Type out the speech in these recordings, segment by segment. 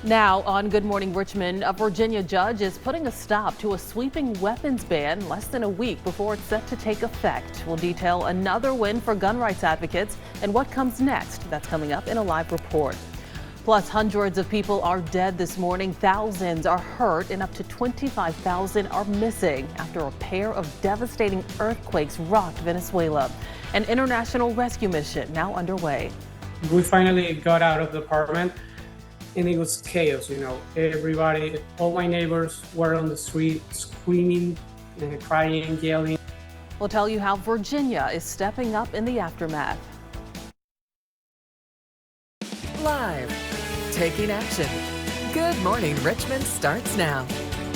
Now on Good Morning Richmond, a Virginia judge is putting a stop to a sweeping weapons ban less than a week before it's set to take effect. We'll detail another win for gun rights advocates and what comes next. That's coming up in a live report. Plus, hundreds of people are dead this morning, thousands are hurt, and up to 25,000 are missing after a pair of devastating earthquakes rocked Venezuela. An international rescue mission now underway. We finally got out of the apartment. And it was chaos, everybody, all my neighbors were on the street screaming and crying, yelling. We'll tell you how Virginia is stepping up in the aftermath. Live, taking action. Good Morning Richmond starts now.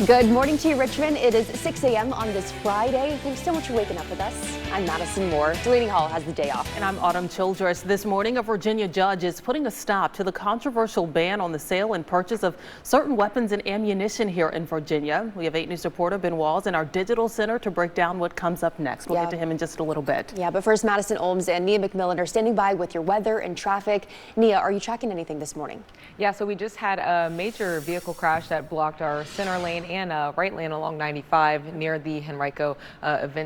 Good morning to you, Richmond. It is 6 a.m. on this Friday. Thanks so much for waking up with us. I'm Madison Moore. Delaney Hall has the day off. And I'm Autumn Childress. This morning, a Virginia judge is putting a stop to the controversial ban on the sale and purchase of certain weapons and ammunition here in Virginia. We have 8 News reporter Ben Walls in our digital center to break down what comes up next. We'll get to him in just a little bit. Yeah, but first, Madison Olms and Nia McMillan are standing by with your weather and traffic. Nia, are you tracking anything this morning? Yeah, so we just had a major vehicle crash that blocked our center lane and right lane along 95 near the Henrico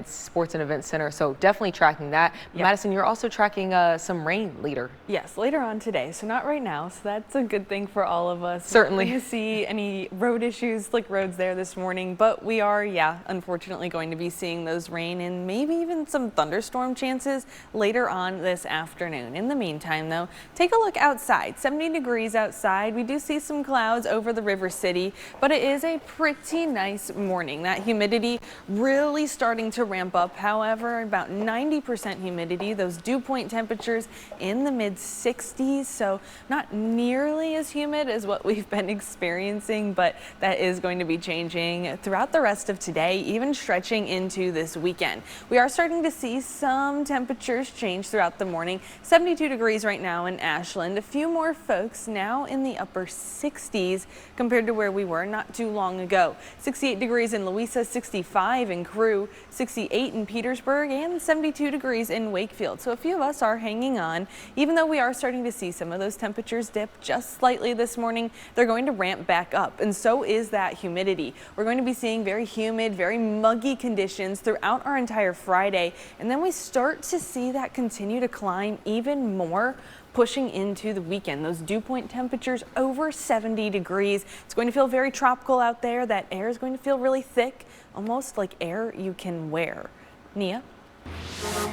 Sports and Events Center. So definitely tracking that. Yep. Madison, you're also tracking some rain later. Yes, later on today. So not right now. So that's a good thing for all of us. Certainly. We're going to see any road issues, slick roads there this morning. But we are, unfortunately going to be seeing those rain and maybe even some thunderstorm chances later on this afternoon. In the meantime, though, take a look outside. 70 degrees outside. We do see some clouds over the River City, but it is a pretty nice morning. That humidity really starting to ramp up. However, about 90% humidity, those dew point temperatures in the mid 60s, so not nearly as humid as what we've been experiencing, but that is going to be changing throughout the rest of today, even stretching into this weekend. We are starting to see some temperatures change throughout the morning. 72 degrees right now in Ashland. A few more folks now in the upper 60s compared to where we were not too long ago. 68 degrees in Louisa, 65 in Crew, 68 in Petersburg, and 72 degrees in Wakefield. So a few of us are hanging on. Even though we are starting to see some of those temperatures dip just slightly this morning, they're going to ramp back up, and so is that humidity. We're going to be seeing very humid, very muggy conditions throughout our entire Friday, and then we start to see that continue to climb even more, pushing into the weekend. Those dew point temperatures over 70 degrees. It's going to feel very tropical out there. That air is going to feel really thick, almost like air you can wear. Nia?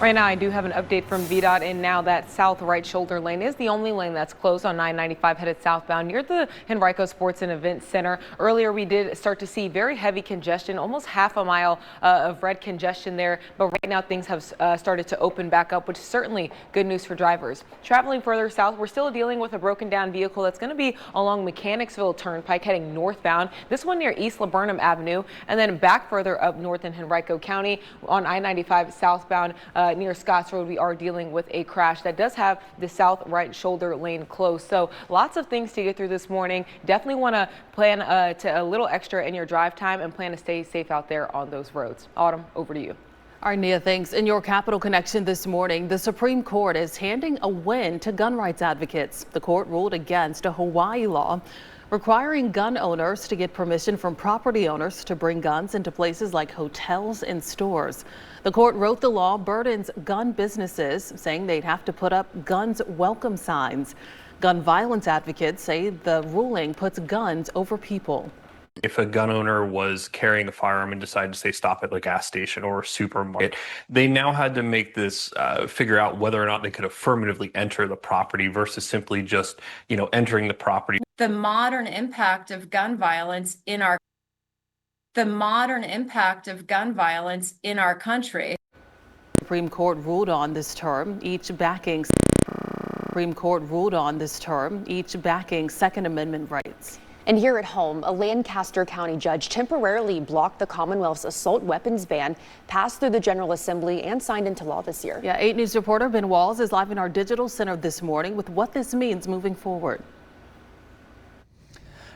Right now, I do have an update from VDOT, and now that south right shoulder lane is the only lane that's closed on 995 headed southbound near the Henrico Sports and Events Center. Earlier, we did start to see very heavy congestion, almost half a mile of red congestion there. But right now, things have started to open back up, which is certainly good news for drivers. Traveling further south, we're still dealing with a broken down vehicle that's going to be along Mechanicsville Turnpike heading northbound. This one near East Laburnum Avenue, and then back further up north in Henrico County on I-95 southbound near Scotts Road. We are dealing with a crash that does have the south right shoulder lane closed. So lots of things to get through this morning. Definitely want to plan to a little extra in your drive time and plan to stay safe out there on those roads. Autumn, over to you. All right, Nia, thanks. In your Capital Connection this morning, the Supreme Court is handing a win to gun rights advocates. The court ruled against a Hawaii law requiring gun owners to get permission from property owners to bring guns into places like hotels and stores. The court wrote the law burdens gun businesses, saying they'd have to put up guns welcome signs. Gun violence advocates say the ruling puts guns over people. If a gun owner was carrying a firearm and decided to say stop at a gas station or a supermarket, they now had to make this figure out whether or not they could affirmatively enter the property versus simply just, entering the property. The modern impact of gun violence in our country. Supreme Court ruled on this term, each backing Second Amendment rights. And here at home, a Lancaster County judge temporarily blocked the Commonwealth's assault weapons ban passed through the General Assembly and signed into law this year. Yeah, 8 News reporter Ben Walls is live in our digital center this morning with what this means moving forward.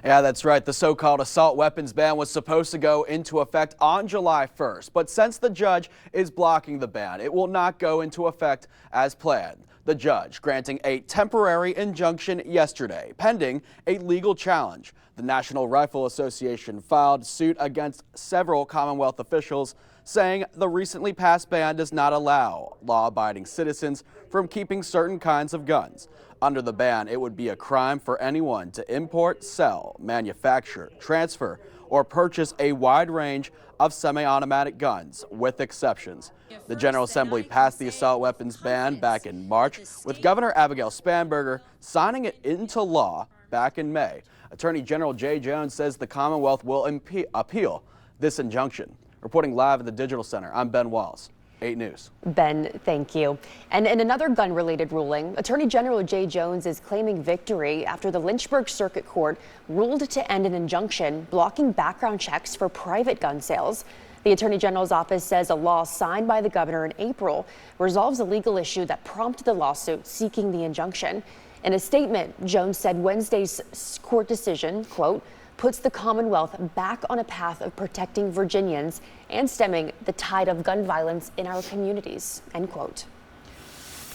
Yeah, that's right. The so-called assault weapons ban was supposed to go into effect on July 1st. But since the judge is blocking the ban, it will not go into effect as planned. The judge granting a temporary injunction yesterday, pending a legal challenge. The National Rifle Association filed suit against several Commonwealth officials, saying the recently passed ban does not allow law-abiding citizens from keeping certain kinds of guns. Under the ban, it would be a crime for anyone to import, sell, manufacture, transfer, or purchase a wide range of semi-automatic guns, with exceptions. The General Assembly passed the assault weapons ban back in March, with Governor Abigail Spanberger signing it into law back in May. Attorney General Jay Jones says the Commonwealth will appeal this injunction. Reporting live at the Digital Center, I'm Ben Walls, 8 News. Ben, thank you. And in another gun-related ruling, Attorney General Jay Jones is claiming victory after the Lynchburg Circuit Court ruled to end an injunction blocking background checks for private gun sales. The Attorney General's office says a law signed by the governor in April resolves a legal issue that prompted the lawsuit seeking the injunction. In a statement, Jones said Wednesday's court decision, quote, puts the Commonwealth back on a path of protecting Virginians and stemming the tide of gun violence in our communities, end quote.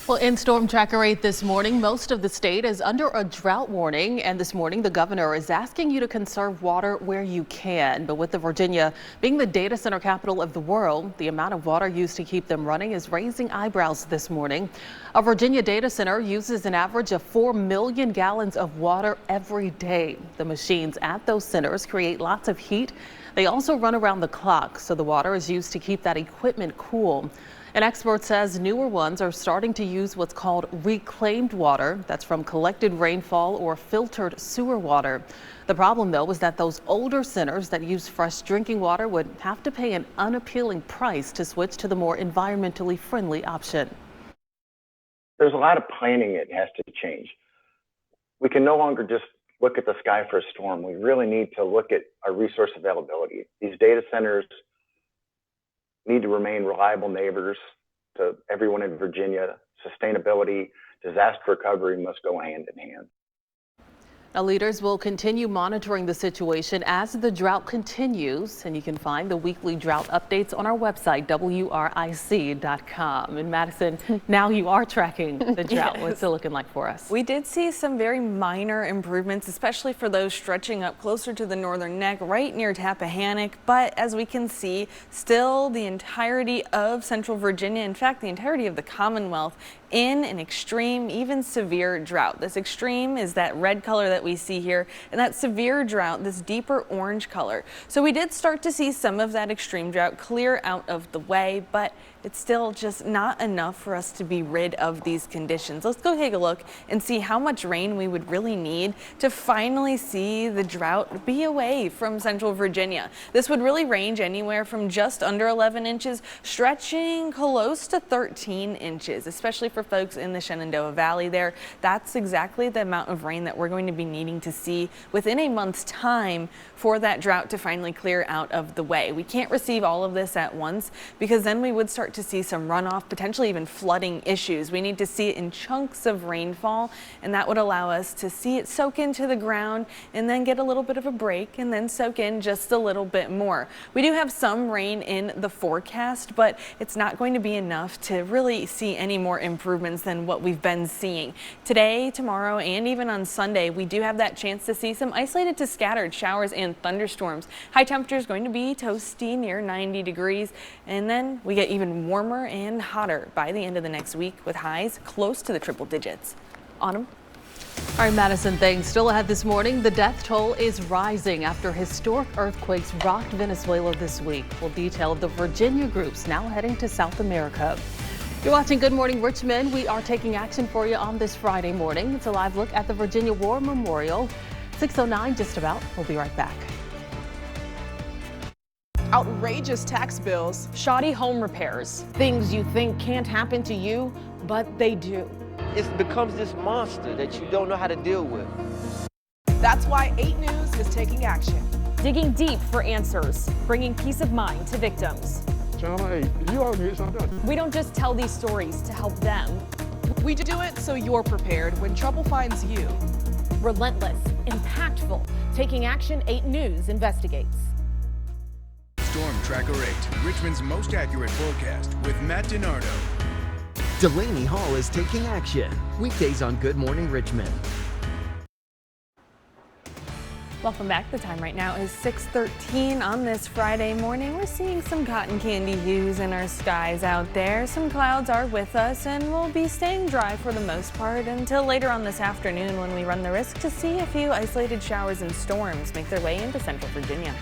Well, in Storm Tracker 8 this morning, most of the state is under a drought warning, and this morning the governor is asking you to conserve water where you can. But with the Virginia being the data center capital of the world, the amount of water used to keep them running is raising eyebrows this morning. A Virginia data center uses an average of 4 million gallons of water every day. The machines at those centers create lots of heat. They also run around the clock, so the water is used to keep that equipment cool. An expert says newer ones are starting to use what's called reclaimed water. That's from collected rainfall or filtered sewer water. The problem, though, is that those older centers that use fresh drinking water would have to pay an unappealing price to switch to the more environmentally friendly option. There's a lot of planning that has to change. We can no longer just look at the sky for a storm. We really need to look at our resource availability. These data centers need to remain reliable neighbors to everyone in Virginia. Sustainability, disaster recovery must go hand in hand. Now, leaders will continue monitoring the situation as the drought continues, and you can find the weekly drought updates on our website, WRIC.com. In Madison, now you are tracking the drought. Yes. What's it looking like for us? We did see some very minor improvements, especially for those stretching up closer to the northern neck, right near Tappahannock. But as we can see, still the entirety of central Virginia, in fact, the entirety of the Commonwealth, in an extreme, even severe drought. This extreme is that red color that we see here, and that severe drought, this deeper orange color. So we did start to see some of that extreme drought clear out of the way, but it's still just not enough for us to be rid of these conditions. Let's go take a look and see how much rain we would really need to finally see the drought be away from central Virginia. This would really range anywhere from just under 11 inches, stretching close to 13 inches, especially for folks in the Shenandoah Valley there. That's exactly the amount of rain that we're going to be needing to see within a month's time for that drought to finally clear out of the way. We can't receive all of this at once because then we would start to see some runoff, potentially even flooding issues. We need to see it in chunks of rainfall, and that would allow us to see it soak into the ground and then get a little bit of a break and then soak in just a little bit more. We do have some rain in the forecast, but it's not going to be enough to really see any more improvements than what we've been seeing. Today, tomorrow, and even on Sunday, we do have that chance to see some isolated to scattered showers and thunderstorms. High temperatures going to be toasty near 90 degrees, and then we get even warmer and hotter by the end of the next week with highs close to the triple digits. Autumn? All right, Madison, thanks. Still ahead this morning, the death toll is rising after historic earthquakes rocked Venezuela this week. We'll detail the Virginia groups now heading to South America. You're watching Good Morning Richmond. We are taking action for you on this Friday morning. It's a live look at the Virginia War Memorial. 6:09 just about. We'll be right back. Outrageous tax bills, shoddy home repairs, things you think can't happen to you, but they do. It becomes this monster that you don't know how to deal with. That's why 8 News is taking action. Digging deep for answers, bringing peace of mind to victims. Channel 8, you all get something done. We don't just tell these stories to help them. We do it so you're prepared when trouble finds you. Relentless, impactful, Taking action, 8 News investigates. Storm Tracker 8, Richmond's most accurate forecast with Matt DiNardo. Delaney Hall is taking action. Weekdays on Good Morning Richmond. Welcome back. The time right now is 6:13 on this Friday morning. We're seeing some cotton candy hues in our skies out there. Some clouds are with us and we'll be staying dry for the most part until later on this afternoon when we run the risk to see a few isolated showers and storms make their way into central Virginia.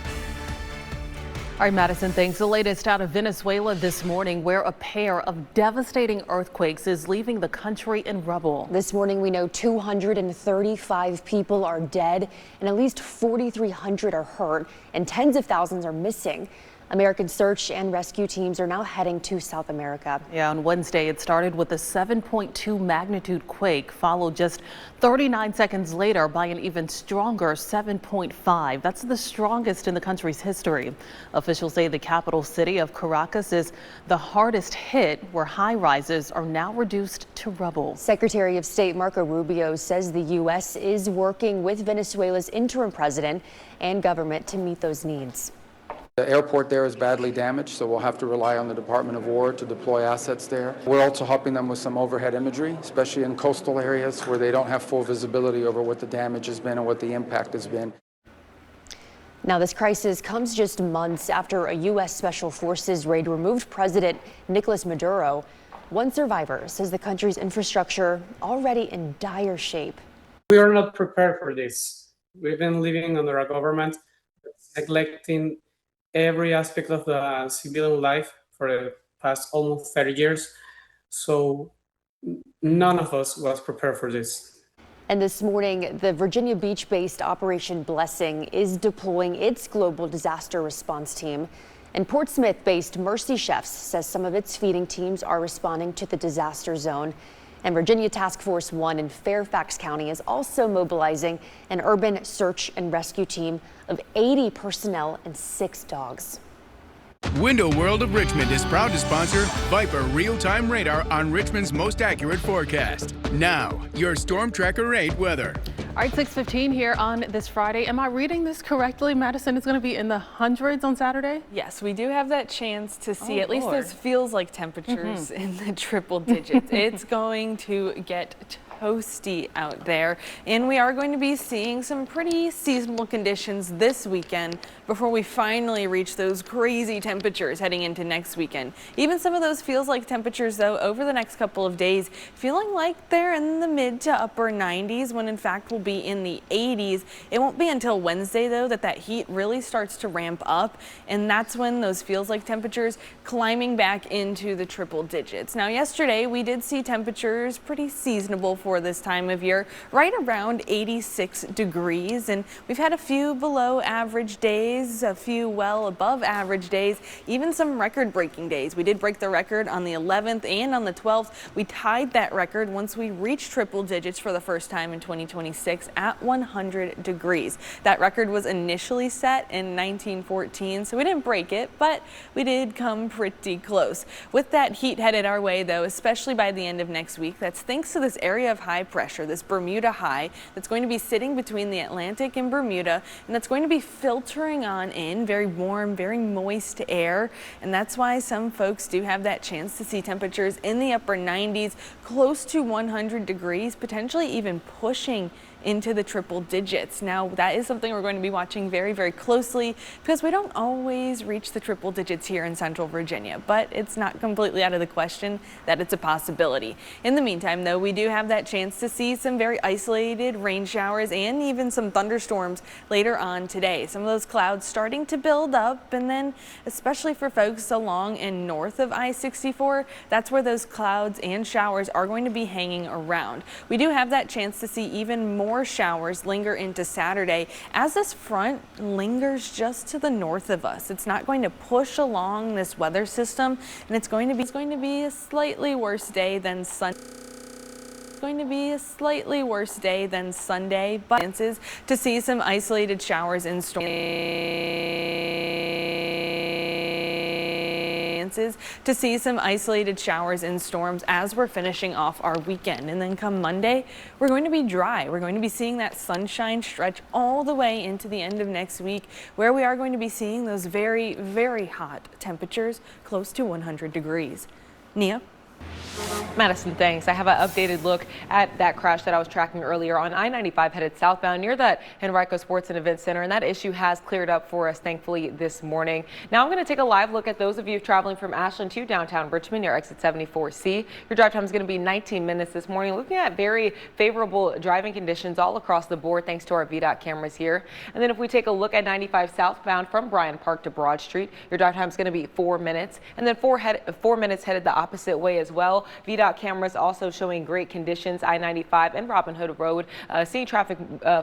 All right, Madison, thanks. The latest out of Venezuela this morning, where a pair of devastating earthquakes is leaving the country in rubble. This morning, we know 235 people are dead and at least 4,300 are hurt and tens of thousands are missing. American search and rescue teams are now heading to South America. Yeah, on Wednesday, it started with a 7.2 magnitude quake, followed just 39 seconds later by an even stronger 7.5. That's the strongest in the country's history. Officials say the capital city of Caracas is the hardest hit, where high rises are now reduced to rubble. Secretary of State Marco Rubio says the U.S. is working with Venezuela's interim president and government to meet those needs. The airport there is badly damaged, so we'll have to rely on the Department of War to deploy assets there. We're also helping them with some overhead imagery, especially in coastal areas where they don't have full visibility over what the damage has been and what the impact has been. Now, this crisis comes just months after a U.S. Special Forces raid removed President Nicolas Maduro. One survivor says the country's infrastructure already in dire shape. We are not prepared for this. We've been living under a government that's neglecting every aspect of the civilian life for the past almost 30 years. So none of us was prepared for this. And this morning, the Virginia Beach-based Operation Blessing is deploying its global disaster response team. And Portsmouth-based Mercy Chefs says some of its feeding teams are responding to the disaster zone. And Virginia Task Force 1 in Fairfax County is also mobilizing an urban search and rescue team of 80 personnel and 6 dogs. Window World of Richmond is proud to sponsor Viper Real-Time Radar on Richmond's most accurate forecast. Now, your Storm Tracker 8 weather. All right, 6:15 here on this Friday. Am I reading this correctly? Madison is going to be in the hundreds on Saturday? Yes, we do have that chance to see at least Lord. those feels like temperatures in the triple digits. It's going to get toasty out there, and we are going to be seeing some pretty seasonal conditions this weekend before we finally reach those crazy temperatures heading into next weekend. Even some of those feels like temperatures, though, over the next couple of days, feeling like they're in the mid to upper 90s when in fact we'll be in the 80s. It won't be until Wednesday, though, that heat really starts to ramp up, and that's when those feels like temperatures climbing back into the triple digits. Now, yesterday we did see temperatures pretty seasonable for this time of year, right around 86 degrees, and we've had a few below average days, a few well above average days, even some record-breaking days. We did break the record on the 11th and on the 12th. We tied that record once we reached triple digits for the first time in 2026 at 100 degrees. That record was initially set in 1914, so we didn't break it, but we did come pretty close. With that heat headed our way, though, especially by the end of next week, that's thanks to this area of high pressure, this Bermuda high that's going to be sitting between the Atlantic and Bermuda, and that's going to be filtering on in very warm, very moist air, and that's why some folks do have that chance to see temperatures in the upper 90s, close to 100 degrees, potentially even pushing into the triple digits. Now, that is something we're going to be watching very, very closely because we don't always reach the triple digits here in central Virginia, but it's not completely out of the question that it's a possibility. In the meantime, though, we do have that chance to see some very isolated rain showers and even some thunderstorms later on today. Some of those clouds starting to build up, and then especially for folks along and north of I-64, that's where those clouds and showers are going to be hanging around. We do have that chance to see even more showers linger into Saturday as this front lingers just to the north of us. It's not going to push along this weather system, and it's going to be a slightly worse day than Sunday. Going to be a slightly worse day than Sunday, but chances to see some isolated showers and storms chances to see some isolated showers and storms as we're finishing off our weekend. And then come Monday, we're going to be dry. We're going to be seeing that sunshine stretch all the way into the end of next week, where we are going to be seeing those very, very hot temperatures close to 100 degrees. Nia? Madison, thanks. I have an updated look at that crash that I was tracking earlier on I-95 headed southbound near that Henrico Sports and Event Center, and that issue has cleared up for us, thankfully, this morning. Now I'm going to take a live look at those of you traveling from Ashland to downtown Richmond near exit 74C. Your drive time is going to be 19 minutes this morning, looking at very favorable driving conditions all across the board thanks to our VDOT cameras here. And then if we take a look at 95 southbound from Bryant Park to Broad Street, your drive time is going to be 4 minutes, and then 4 minutes headed the opposite way as well. VDOT cameras also showing great conditions. I-95 and Robin Hood Road, seeing traffic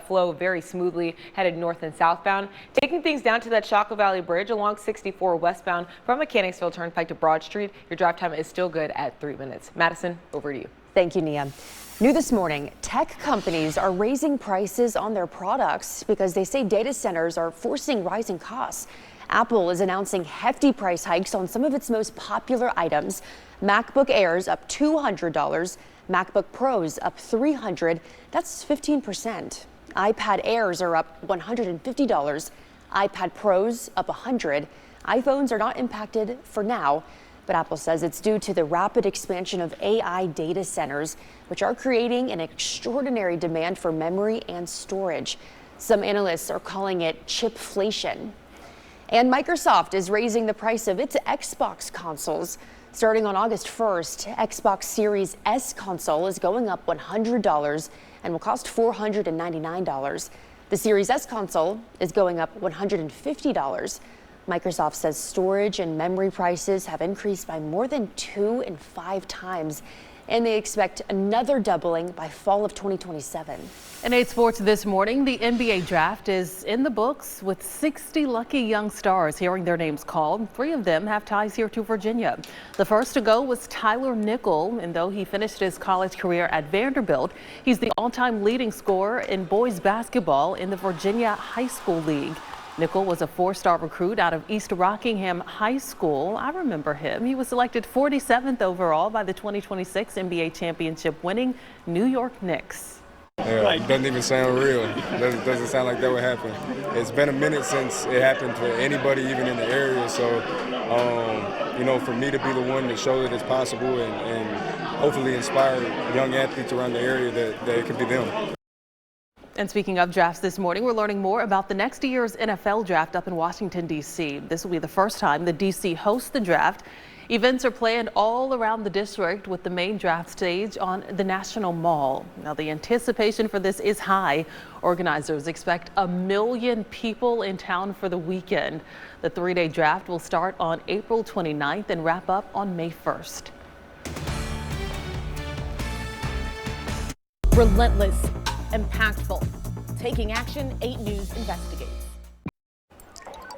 flow very smoothly headed north and southbound. Taking things down to that Chaco Valley Bridge along 64 westbound from Mechanicsville Turnpike to Broad Street. Your drive time is still good at 3 minutes. Madison, over to you. Thank you, Nia. New this morning, tech companies are raising prices on their products because they say data centers are forcing rising costs. Apple is announcing hefty price hikes on some of its most popular items. MacBook Airs up $200, MacBook Pros up $300, that's 15%. iPad Airs are up $150, iPad Pros up $100. iPhones are not impacted for now, but Apple says it's due to the rapid expansion of AI data centers, which are creating an extraordinary demand for memory and storage. Some analysts are calling it chipflation. And Microsoft is raising the price of its Xbox consoles. Starting on August 1st, Xbox Series S console is going up $100 and will cost $499. The Series S console is going up $150. Microsoft says storage and memory prices have increased by more than 2 and 5 times, and they expect another doubling by fall of 2027. In 8 sports this morning, the NBA draft is in the books with 60 lucky young stars hearing their names called. 3 of them have ties here to Virginia. The first to go was Tyler Nickel, and though he finished his college career at Vanderbilt, he's the all-time leading scorer in boys basketball in the Virginia High School League. Nickel was a 4-star recruit out of East Rockingham High School. I remember him. He was selected 47th overall by the 2026 NBA championship winning New York Knicks. Yeah, it doesn't even sound real. It doesn't sound like that would happen. It's been a minute since it happened to anybody even in the area. So, you know, for me to be the one to show that it's possible and hopefully inspire young athletes around the area that it could be them. And speaking of drafts this morning, we're learning more about the next year's NFL draft up in Washington, D.C. This will be the first time the D.C. hosts the draft. Events are planned all around the district with the main draft stage on the National Mall. Now, the anticipation for this is high. Organizers expect 1 million people in town for the weekend. The 3-day draft will start on April 29th and wrap up on May 1st. Relentless, impactful, taking action, 8 News investigates.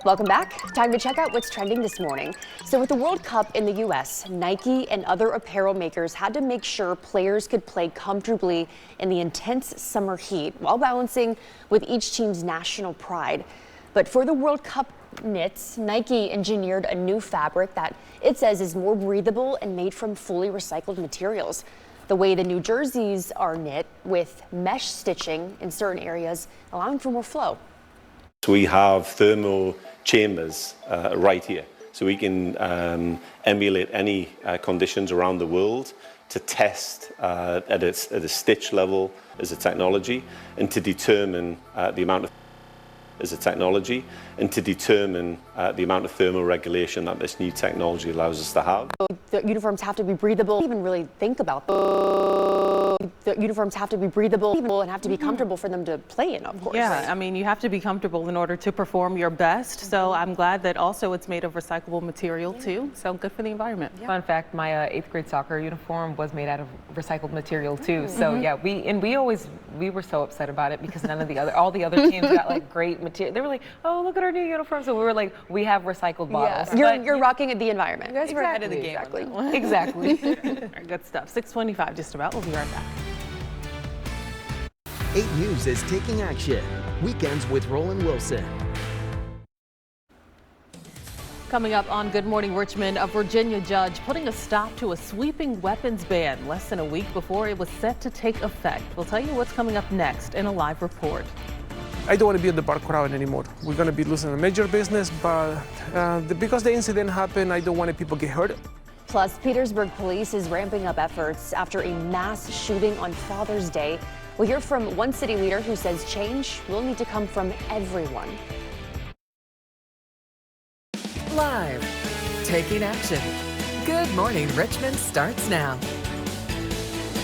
Welcome back. Time to check out what's trending this morning. So with the World Cup in the U.S., Nike and other apparel makers had to make sure players could play comfortably in the intense summer heat while balancing with each team's national pride. But for the World Cup knits, Nike engineered a new fabric that it says is more breathable and made from fully recycled materials. The way the new jerseys are knit with mesh stitching in certain areas, allowing for more flow. We have thermal chambers right here, so we can emulate any conditions around the world to test at a stitch level as a technology, and to determine the amount of thermal regulation that this new technology allows us to have. The uniforms have to be breathable. Even really think about the uniforms have to be breathable and have to be comfortable for them to play in, of course. Yeah, I mean, you have to be comfortable in order to perform your best. So I'm glad that also it's made of recyclable material too. So good for the environment. Fun fact, my 8th grade soccer uniform was made out of recycled material too. So yeah, we were so upset about it because all the other teams got like great material. They were like, oh, look at our new uniform. So we were like, we have recycled bottles. Yeah. You're rocking the environment. You guys were ahead of the game. Exactly. All right, good stuff. 6:25 just about. We'll be right back. 8 News is taking action. Weekends with Roland Wilson. Coming up on Good Morning Richmond, a Virginia judge putting a stop to a sweeping weapons ban less than a week before it was set to take effect. We'll tell you what's coming up next in a live report. I don't want to be in the bar crowd anymore. We're going to be losing a major business, but because the incident happened, I don't want people get hurt. Plus, Petersburg police is ramping up efforts after a mass shooting on Father's Day. We'll hear from one city leader who says change will need to come from everyone. Live, taking action. Good Morning Richmond starts now.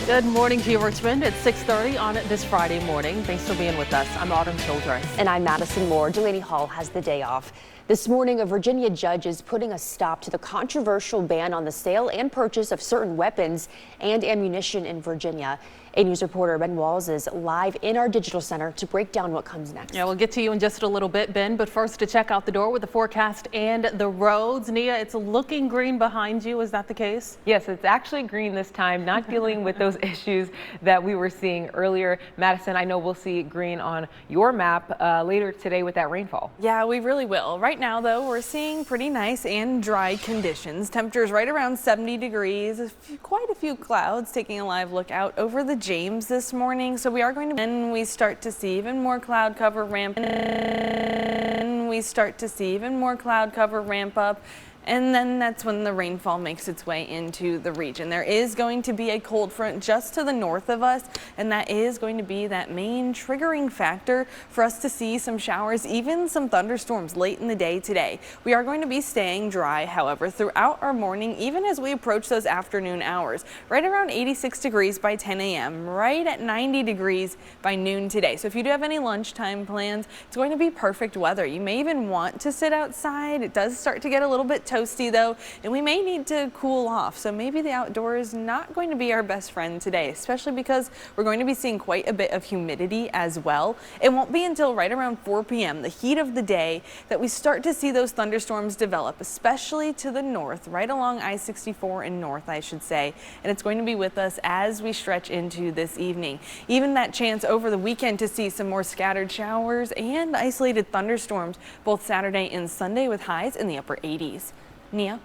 Good morning to you, Richmond. It's 6:30 on this Friday morning. Thanks for being with us. I'm Autumn Childress. And I'm Madison Moore. Delaney Hall has the day off. This morning, a Virginia judge is putting a stop to the controversial ban on the sale and purchase of certain weapons and ammunition in Virginia. A news reporter, Ben Walls, is live in our digital center to break down what comes next. Yeah, we'll get to you in just a little bit, Ben, but first to check out the door with the forecast and the roads. Nia, it's looking green behind you. Is that the case? Yes, it's actually green this time, not dealing with those issues that we were seeing earlier. Madison, I know we'll see green on your map later today with that rainfall. Yeah, we really will. Right now, though, we're seeing pretty nice and dry conditions. Temperatures right around 70 degrees, quite a few clouds. Taking a live look out over the James this morning, so we are going to, and we start to see even more cloud cover ramp, and we start to see even more cloud cover ramp up. And then that's when the rainfall makes its way into the region. There is going to be a cold front just to the north of us, and that is going to be that main triggering factor for us to see some showers, even some thunderstorms late in the day today. We are going to be staying dry, however, throughout our morning, even as we approach those afternoon hours. Right around 86 degrees by 10 a.m., right at 90 degrees by noon today. So if you do have any lunchtime plans, it's going to be perfect weather. You may even want to sit outside. It does start to get a little bit toasty though, and we may need to cool off. So maybe the outdoors is not going to be our best friend today, especially because we're going to be seeing quite a bit of humidity as well. It won't be until right around 4 p.m., the heat of the day, that we start to see those thunderstorms develop, especially to the north, right along I-64 and north, I should say. And it's going to be with us as we stretch into this evening. Even that chance over the weekend to see some more scattered showers and isolated thunderstorms, both Saturday and Sunday, with highs in the upper 80s. Nia?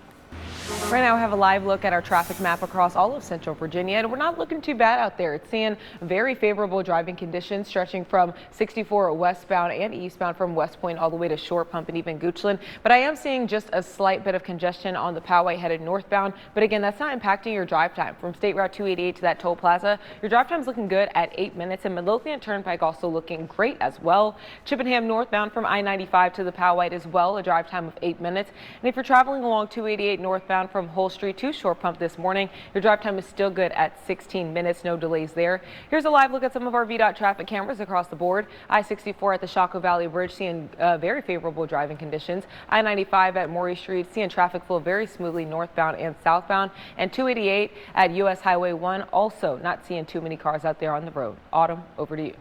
Right now, we have a live look at our traffic map across all of Central Virginia, and we're not looking too bad out there. It's seeing very favorable driving conditions stretching from 64 westbound and eastbound from West Point all the way to Short Pump and even Goochland. But I am seeing just a slight bit of congestion on the Poway headed northbound. But again, that's not impacting your drive time. From State Route 288 to that toll plaza, your drive time is looking good at 8 minutes, and Midlothian Turnpike also looking great as well. Chippenham northbound from I-95 to the Poway as well, a drive time of 8 minutes. And if you're traveling along 288 northbound from Hull Street to Short Pump this morning, your drive time is still good at 16 minutes, no delays there. Here's a live look at some of our VDOT traffic cameras across the board. I-64 at the Chaco Valley Bridge seeing very favorable driving conditions. I-95 at Maury Street seeing traffic flow very smoothly northbound and southbound. And 288 at US Highway 1 also not seeing too many cars out there on the road. Autumn, over to you.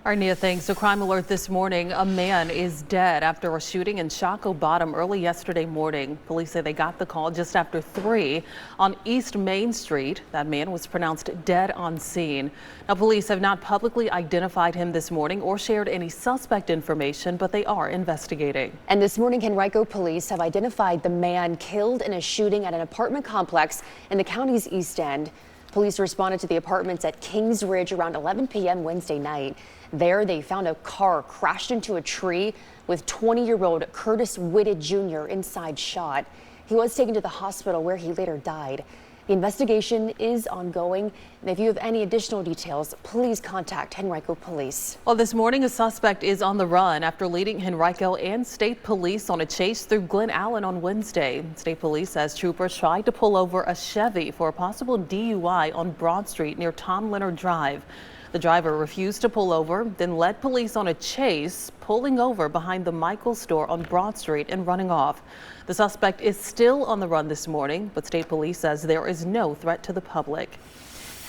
All right, Nia, thanks. So crime alert this morning. A man is dead after a shooting in Chaco Bottom early yesterday morning. Police say they got the call just after 3 on East Main Street. That man was pronounced dead on scene. Now, police have not publicly identified him this morning or shared any suspect information, but they are investigating. And this morning, Henrico police have identified the man killed in a shooting at an apartment complex in the county's East End. Police responded to the apartments at Kings Ridge around 11 p.m. Wednesday night. There, they found a car crashed into a tree with 20-year-old Curtis Whitted Jr. inside shot. He was taken to the hospital where he later died. The investigation is ongoing, and if you have any additional details, please contact Henrico Police. Well, this morning, a suspect is on the run after leading Henrico and state police on a chase through Glen Allen on Wednesday. State police says troopers tried to pull over a Chevy for a possible DUI on Broad Street near Tom Leonard Drive. The driver refused to pull over, then led police on a chase, pulling over behind the Michaels store on Broad Street and running off. The suspect is still on the run this morning, but state police says there is no threat to the public.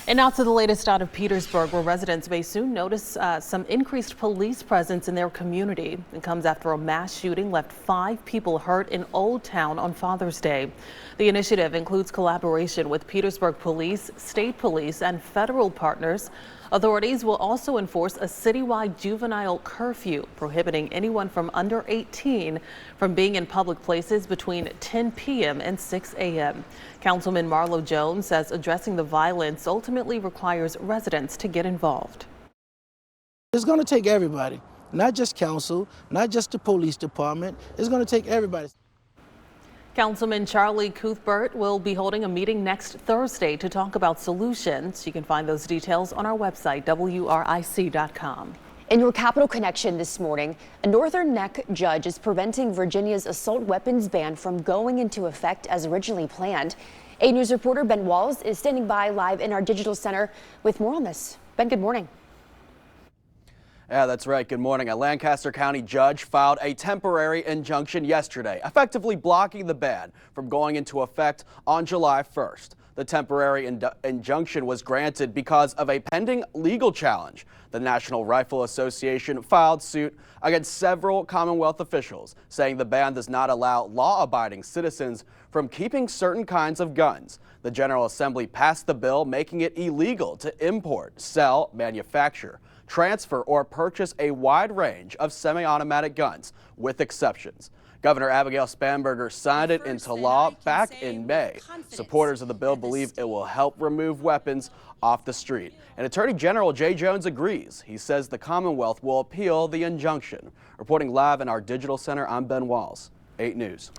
And now to the latest out of Petersburg, where residents may soon notice some increased police presence in their community. It comes after a mass shooting left 5 people hurt in Old Town on Father's Day. The initiative includes collaboration with Petersburg Police, state police, and federal partners. Authorities will also enforce a citywide juvenile curfew, prohibiting anyone from under 18 from being in public places between 10 p.m. and 6 a.m. Councilman Marlo Jones says addressing the violence ultimately requires residents to get involved. It's going to take everybody, not just council, not just the police department. It's going to take everybody. Councilman Charlie Cuthbert will be holding a meeting next Thursday to talk about solutions. You can find those details on our website, WRIC.com. In your Capital Connection this morning, a Northern Neck judge is preventing Virginia's assault weapons ban from going into effect as originally planned. 8 News reporter Ben Walls is standing by live in our digital center with more on this. Ben, good morning. Yeah, that's right. Good morning. A Lancaster County judge filed a temporary injunction yesterday, effectively blocking the ban from going into effect on July 1st. The temporary injunction was granted because of a pending legal challenge. The National Rifle Association filed suit against several Commonwealth officials, saying the ban does not allow law-abiding citizens from keeping certain kinds of guns. The General Assembly passed the bill, making it illegal to import, sell, manufacture, transfer, or purchase a wide range of semi-automatic guns, with exceptions. Governor Abigail Spanberger signed it into law back in May. Supporters of the bill believe it will help remove weapons off the street. And Attorney General Jay Jones agrees. He says the Commonwealth will appeal the injunction. Reporting live in our digital center, I'm Ben Walls, 8 News.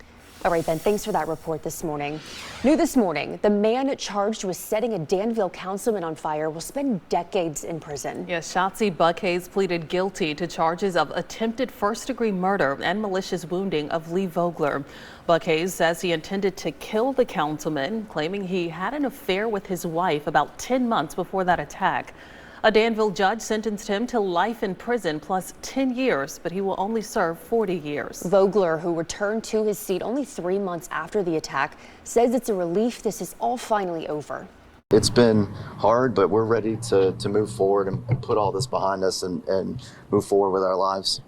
All right, Ben, thanks for that report this morning. New this morning, the man charged with setting a Danville councilman on fire will spend decades in prison. Yes, Shotzi Buckhays pleaded guilty to charges of attempted first-degree murder and malicious wounding of Lee Vogler. Buckhays says he intended to kill the councilman, claiming he had an affair with his wife about 10 months before that attack. A Danville judge sentenced him to life in prison plus 10 years, but he will only serve 40 years. Vogler, who returned to his seat only 3 months after the attack, says it's a relief this is all finally over. It's been hard, but we're ready to move forward and put all this behind us and move forward with our lives.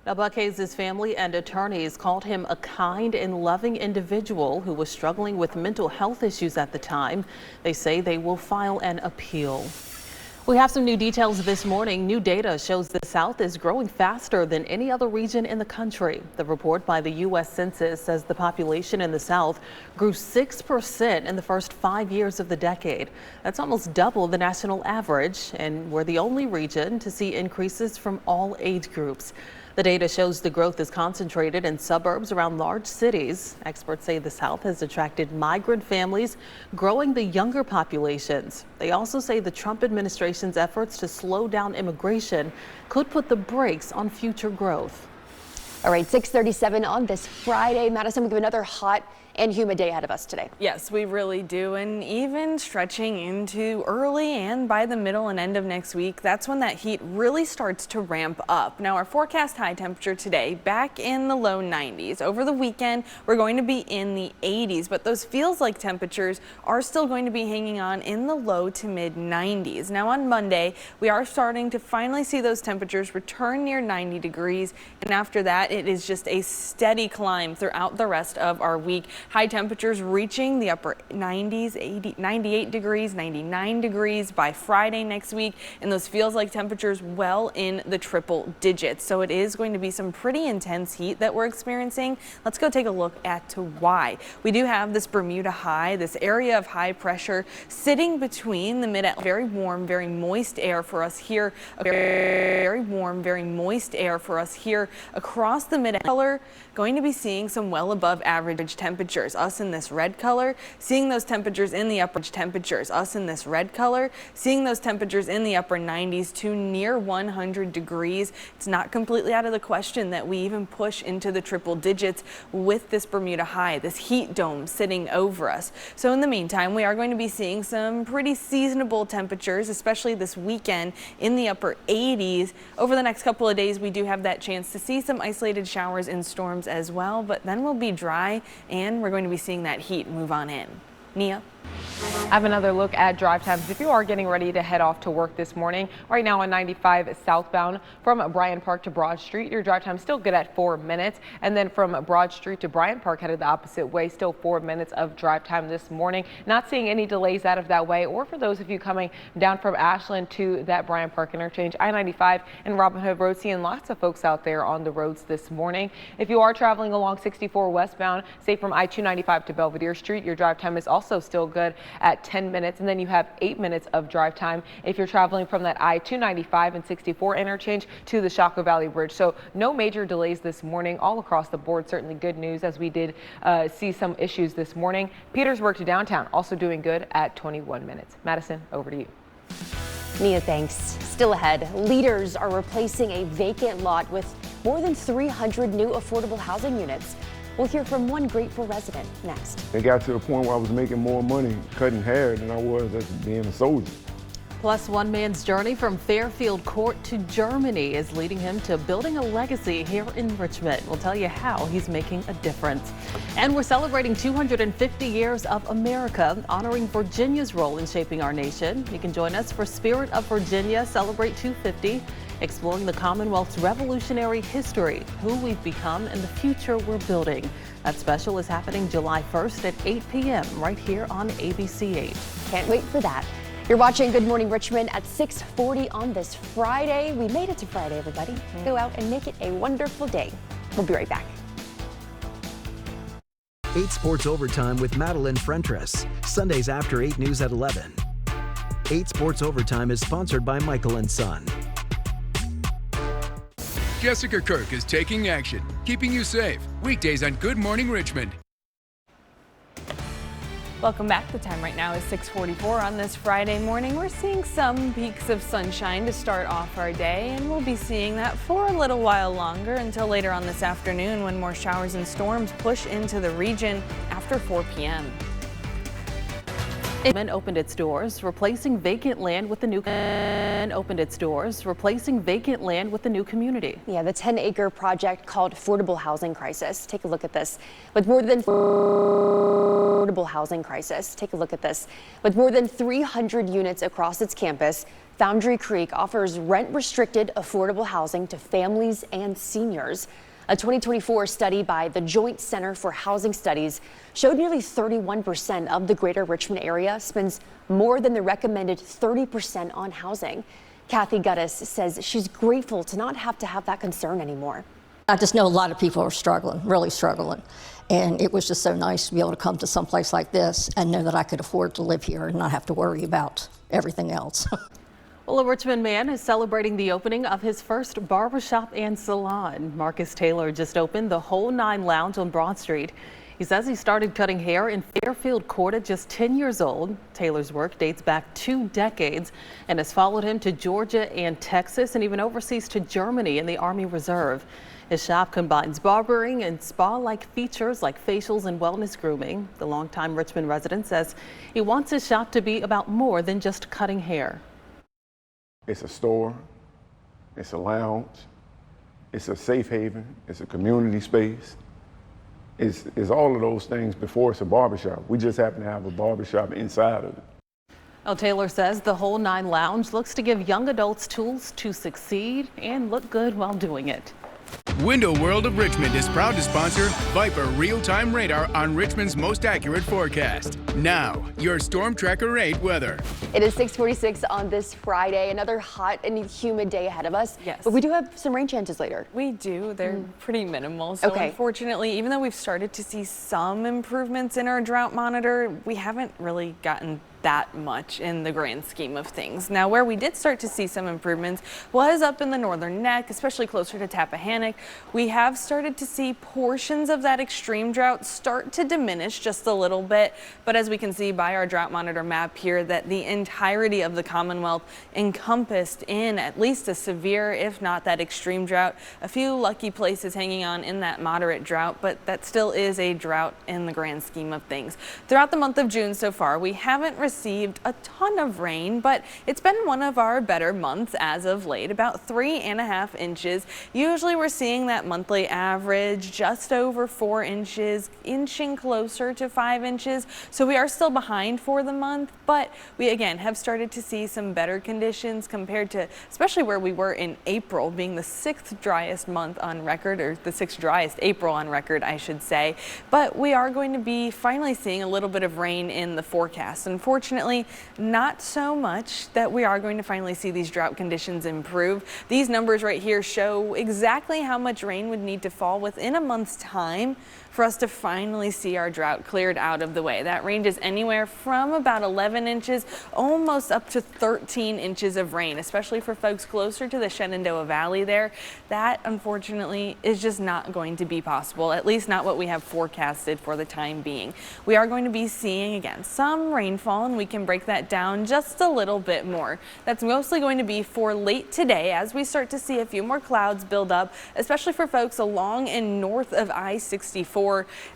Now, Buckhays' family and attorneys called him a kind and loving individual who was struggling with mental health issues at the time. They say they will file an appeal. We have some new details this morning. New data shows the South is growing faster than any other region in the country. The report by the U.S. Census says the population in the South grew 6% in the first 5 years of the decade. That's almost double the national average, and we're the only region to see increases from all age groups. The data shows the growth is concentrated in suburbs around large cities. Experts say the South has attracted migrant families, growing the younger populations. They also say the Trump administration's efforts to slow down immigration could put the brakes on future growth. All right, 6:37 on this Friday. Madison, we have another hot and humid day ahead of us today. Yes, we really do. And even stretching into early and by the middle and end of next week, that's when that heat really starts to ramp up. Now, our forecast high temperature today back in the low 90s. Over the weekend, we're going to be in the 80s, but those feels like temperatures are still going to be hanging on in the low to mid 90s. Now, on Monday, we are starting to finally see those temperatures return near 90 degrees. And after that, it is just a steady climb throughout the rest of our week. High temperatures reaching the upper 90s, 98 degrees, 99 degrees by Friday next week. And those feels like temperatures well in the triple digits. So it is going to be some pretty intense heat that we're experiencing. Let's go take a look at why. We do have this Bermuda high, this area of high pressure sitting between the mid-Atlantic. Very warm, very moist air for us here. Very warm, very moist air for us here across the mid-Atlantic. Going to be seeing some well above average temperatures. Us in this red color, seeing those temperatures in the upper temperatures. Us in this red color, seeing those temperatures in the upper 90s to near 100 degrees. It's not completely out of the question that we even push into the triple digits with this Bermuda high, this heat dome sitting over us. So in the meantime, we are going to be seeing some pretty seasonable temperatures, especially this weekend in the upper 80s. Over the next couple of days, we do have that chance to see some isolated showers and storms as well, but then we'll be dry and we're going to be seeing that heat move on in. Nia? I have another look at drive times if you are getting ready to head off to work this morning. Right now on 95 southbound from Bryant Park to Broad Street, your drive time is still good at 4 minutes. And then from Broad Street to Bryant Park headed the opposite way, still 4 minutes of drive time this morning. Not seeing any delays out of that way, or for those of you coming down from Ashland to that Bryant Park interchange, I-95 and Robin Hood Road, seeing lots of folks out there on the roads this morning. If you are traveling along 64 westbound, say from I-295 to Belvedere Street, your drive time is also still good at 10 minutes, and then you have 8 minutes of drive time if you're traveling from that I-295 and 64 interchange to the Chaco Valley Bridge. So no major delays this morning all across the board. Certainly good news, as we did see some issues this morning. Petersburg to downtown also doing good at 21 minutes. Madison, over to you. Mia, thanks. Still ahead, leaders are replacing a vacant lot with more than 300 new affordable housing units. We'll hear from one grateful resident next. It got to a point where I was making more money cutting hair than I was as being a soldier. Plus, one man's journey from Fairfield Court to Germany is leading him to building a legacy here in Richmond. We'll tell you how he's making a difference. And we're celebrating 250 years of America, honoring Virginia's role in shaping our nation. You can join us for Spirit of Virginia Celebrate 250, exploring the Commonwealth's revolutionary history, who we've become, and the future we're building. That special is happening July 1st at 8 p.m. right here on ABC 8. Can't wait for that. You're watching Good Morning Richmond at 6:40 on this Friday. We made it to Friday, everybody. Go out and make it a wonderful day. We'll be right back. 8 Sports Overtime with Madeline Frentress. Sundays after 8 News at 11. 8 Sports Overtime is sponsored by Michael & Son. Jessica Kirk is taking action, keeping you safe. Weekdays on Good Morning Richmond. Welcome back. The time right now is 6:44 on this Friday morning. We're seeing some peaks of sunshine to start off our day, and we'll be seeing that for a little while longer until later on this afternoon when more showers and storms push into the region after 4 p.m. Opened its doors, replacing vacant land with the new community. Yeah, the 10-acre project called Affordable Housing Crisis. Take a look at this. With more than 300 units across its campus, Foundry Creek offers rent-restricted affordable housing to families and seniors. A 2024 study by the Joint Center for Housing Studies showed nearly 31% of the greater Richmond area spends more than the recommended 30% on housing. Kathy Guttis says she's grateful to not have to have that concern anymore. I just know a lot of people are struggling, really struggling. And it was just so nice to be able to come to some place like this and know that I could afford to live here and not have to worry about everything else. Well, a Richmond man is celebrating the opening of his first barbershop and salon. Marcus Taylor just opened the Whole Nine Lounge on Broad Street. He says he started cutting hair in Fairfield Court at just 10 years old. Taylor's work dates back 2 decades and has followed him to Georgia and Texas, and even overseas to Germany in the Army Reserve. His shop combines barbering and spa-like features like facials and wellness grooming. The longtime Richmond resident says he wants his shop to be about more than just cutting hair. It's a store, it's a lounge, it's a safe haven, it's a community space. It's all of those things before it's a barbershop. We just happen to have a barbershop inside of it. Well, Taylor says the Whole Nine Lounge looks to give young adults tools to succeed and look good while doing it. Window World of Richmond is proud to sponsor Viper real-time radar on Richmond's most accurate forecast. Now, your Storm Tracker 8 weather. It is 6:46 on this Friday. Another hot and humid day ahead of us. Yes. But we do have some rain chances later. We do. They're pretty minimal. So unfortunately, even though we've started to see some improvements in our drought monitor, we haven't really gotten that much in the grand scheme of things. Now, where we did start to see some improvements was up in the northern neck, especially closer to Tappahannock. We have started to see portions of that extreme drought start to diminish just a little bit, but as we can see by our drought monitor map here, that the entirety of the Commonwealth encompassed in at least a severe, if not that extreme drought. A few lucky places hanging on in that moderate drought, but that still is a drought in the grand scheme of things. Throughout the month of June so far, we haven't received a ton of rain, but it's been one of our better months as of late, about 3.5 inches. Usually we're seeing that monthly average just over 4 inches, inching closer to 5 inches. So we are still behind for the month, but we again have started to see some better conditions compared to especially where we were in April, being the 6th driest month on record, or the 6th driest April on record, I should say. But we are going to be finally seeing a little bit of rain in the forecast. Unfortunately, not so much that we are going to finally see these drought conditions improve. These numbers right here show exactly how much rain would need to fall within a month's time for us to finally see our drought cleared out of the way. That ranges anywhere from about 11 inches almost up to 13 inches of rain, especially for folks closer to the Shenandoah Valley there. That unfortunately is just not going to be possible, at least not what we have forecasted for the time being. We are going to be seeing again some rainfall, and we can break that down just a little bit more. That's mostly going to be for late today as we start to see a few more clouds build up, especially for folks along and north of I-64.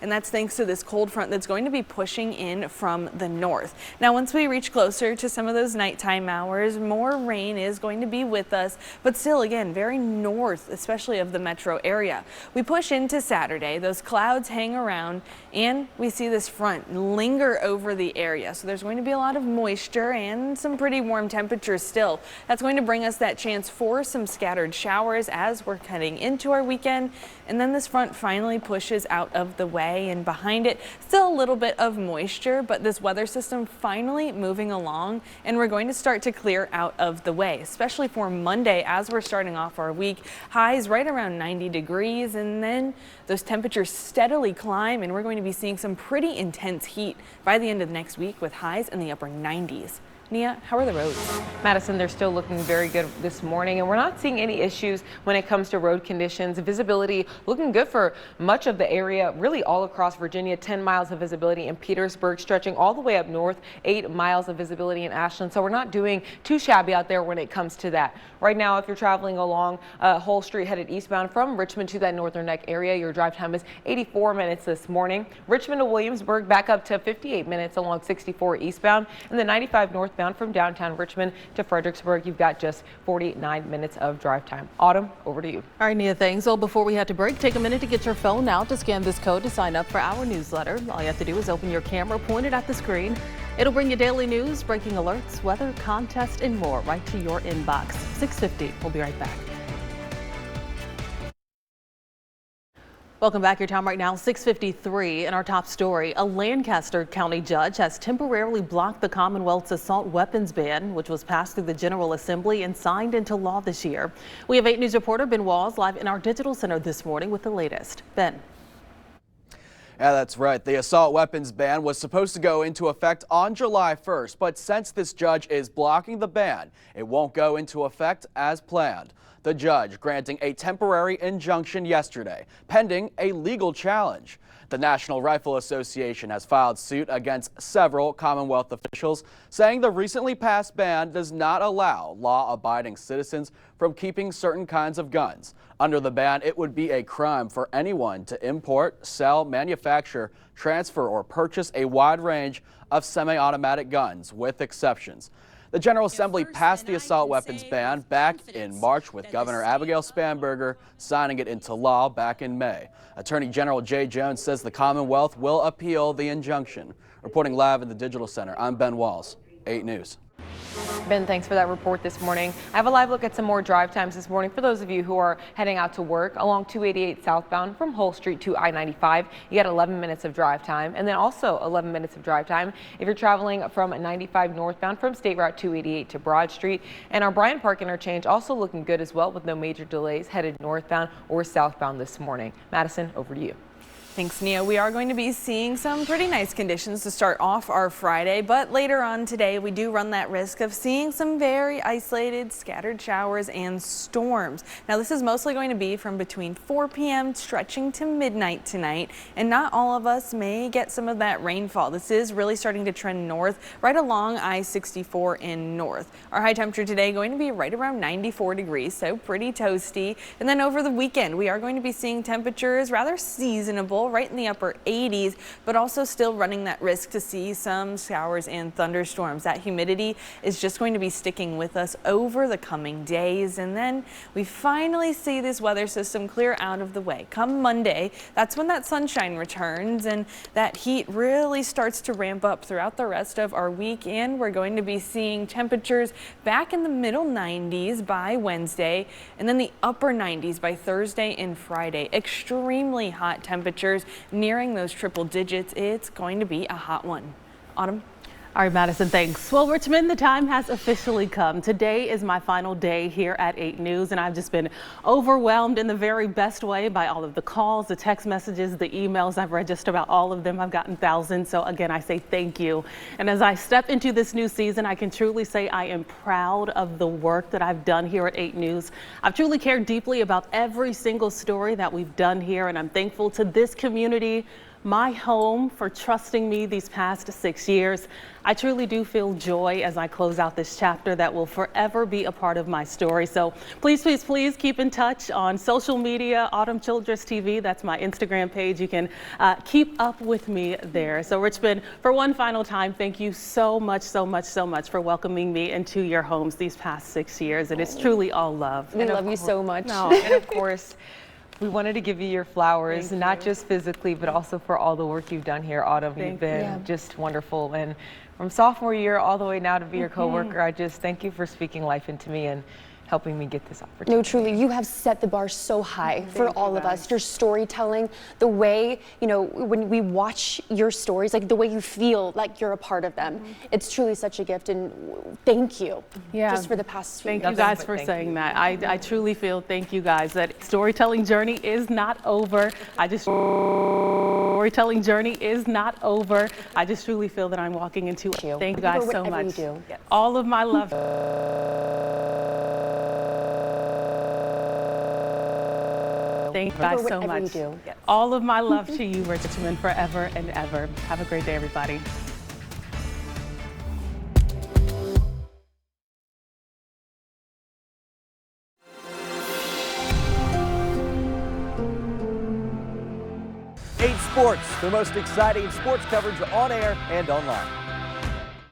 And that's thanks to this cold front that's going to be pushing in from the north. Now, once we reach closer to some of those nighttime hours, more rain is going to be with us, but still, again, very north, especially of the metro area. We push into Saturday, those clouds hang around, and we see this front linger over the area. So there's going to be a lot of moisture and some pretty warm temperatures still. That's going to bring us that chance for some scattered showers as we're heading into our weekend. And then this front finally pushes out of the way, and behind it still a little bit of moisture, but this weather system finally moving along, and we're going to start to clear out of the way, especially for Monday as we're starting off our week. Highs right around 90 degrees, and then those temperatures steadily climb, and we're going to be seeing some pretty intense heat by the end of next week with highs in the upper 90s. Nia, how are the roads? Madison, they're still looking very good this morning, and we're not seeing any issues when it comes to road conditions. Visibility looking good for much of the area, really all across Virginia. 10 miles of visibility in Petersburg, stretching all the way up north, 8 miles of visibility in Ashland. So we're not doing too shabby out there when it comes to that. Right now, if you're traveling along Hull Street headed eastbound from Richmond to that Northern Neck area, your drive time is 84 minutes this morning. Richmond to Williamsburg back up to 58 minutes along 64 eastbound, and the 95 northbound from downtown Richmond to Fredericksburg, you've got just 49 minutes of drive time. Autumn, over to you. All right, Nia, thanks. Well, before we head to break, take a minute to get your phone out to scan this code to sign up for our newsletter. All you have to do is open your camera, point it at the screen. It'll bring you daily news, breaking alerts, weather, contest, and more right to your inbox. 6:50. We'll be right back. Welcome back. Your time right now, 6:53. In our top story, a Lancaster County judge has temporarily blocked the Commonwealth's assault weapons ban, which was passed through the General Assembly and signed into law this year. We have 8 News reporter Ben Walls live in our digital center this morning with the latest. Ben. Yeah, that's right. The assault weapons ban was supposed to go into effect on July 1st, but since this judge is blocking the ban, it won't go into effect as planned. The judge granting a temporary injunction yesterday, pending a legal challenge. The National Rifle Association has filed suit against several Commonwealth officials, saying the recently passed ban does not allow law-abiding citizens from keeping certain kinds of guns. Under the ban, it would be a crime for anyone to import, sell, manufacture, transfer, or purchase a wide range of semi-automatic guns, with exceptions. The General Assembly passed the assault weapons ban back in March, with Governor Abigail Spanberger signing it into law back in May. Attorney General Jay Jones says the Commonwealth will appeal the injunction. Reporting live in the Digital Center, I'm Ben Walls, 8 News. Ben, thanks for that report this morning. I have a live look at some more drive times this morning for those of you who are heading out to work along 288 southbound from Hull Street to I-95. You got 11 minutes of drive time, and then also 11 minutes of drive time if you're traveling from 95 northbound from State Route 288 to Broad Street. And our Bryant Park interchange also looking good as well, with no major delays headed northbound or southbound this morning. Madison, over to you. Thanks, Nia. We are going to be seeing some pretty nice conditions to start off our Friday, but later on today we do run that risk of seeing some very isolated scattered showers and storms. Now, this is mostly going to be from between 4 p.m. stretching to midnight tonight, and not all of us may get some of that rainfall. This is really starting to trend north right along I-64 in north. Our high temperature today going to be right around 94 degrees, so pretty toasty. And then over the weekend we are going to be seeing temperatures rather seasonable, comfortable, right in the upper 80s, but also still running that risk to see some showers and thunderstorms. That humidity is just going to be sticking with us over the coming days, and then we finally see this weather system clear out of the way. Come Monday, that's when that sunshine returns and that heat really starts to ramp up throughout the rest of our weekend. We're going to be seeing temperatures back in the middle 90s by Wednesday, and then the upper 90s by Thursday and Friday. Extremely hot temperatures nearing those triple digits. It's going to be a hot one. Autumn? All right, Madison, thanks. Well, Richmond, the time has officially come. Today is my final day here at 8 News, and I've just been overwhelmed in the very best way by all of the calls, the text messages, the emails. I've read just about all of them. I've gotten thousands. So again, I say thank you. And as I step into this new season, I can truly say I am proud of the work that I've done here at 8 News. I've truly cared deeply about every single story that we've done here, and I'm thankful to this community, my home, for trusting me these past 6 years. I truly do feel joy as I close out this chapter that will forever be a part of my story. So please, please, please keep in touch on social media, Autumn Childress TV. That's my Instagram page. You can keep up with me there. So Richmond, for one final time, thank you so much, so much, so much for welcoming me into your homes these past 6 years. And it's truly all love. We love you so much. No, and of course, we wanted to give you your flowers, not just physically, but also for all the work you've done here, Autumn. You've been just wonderful. And from sophomore year all the way now to be your coworker, I just thank you for speaking life into me and helping me get this opportunity. No, truly, you have set the bar so high for all of us. Your storytelling, the way, you know, when we watch your stories, like the way you feel like you're a part of them, it's truly such a gift, and thank you just for the past few years. Thank you guys for saying that. I truly feel, thank you guys, that storytelling journey is not over. Storytelling journey is not over. I just truly feel that I'm walking into it. Thank you guys so much. All of my love. Thank you guys so much. All of my love to you, Richmond, forever and ever. Have a great day, everybody. Sports, the most exciting sports coverage on air and online.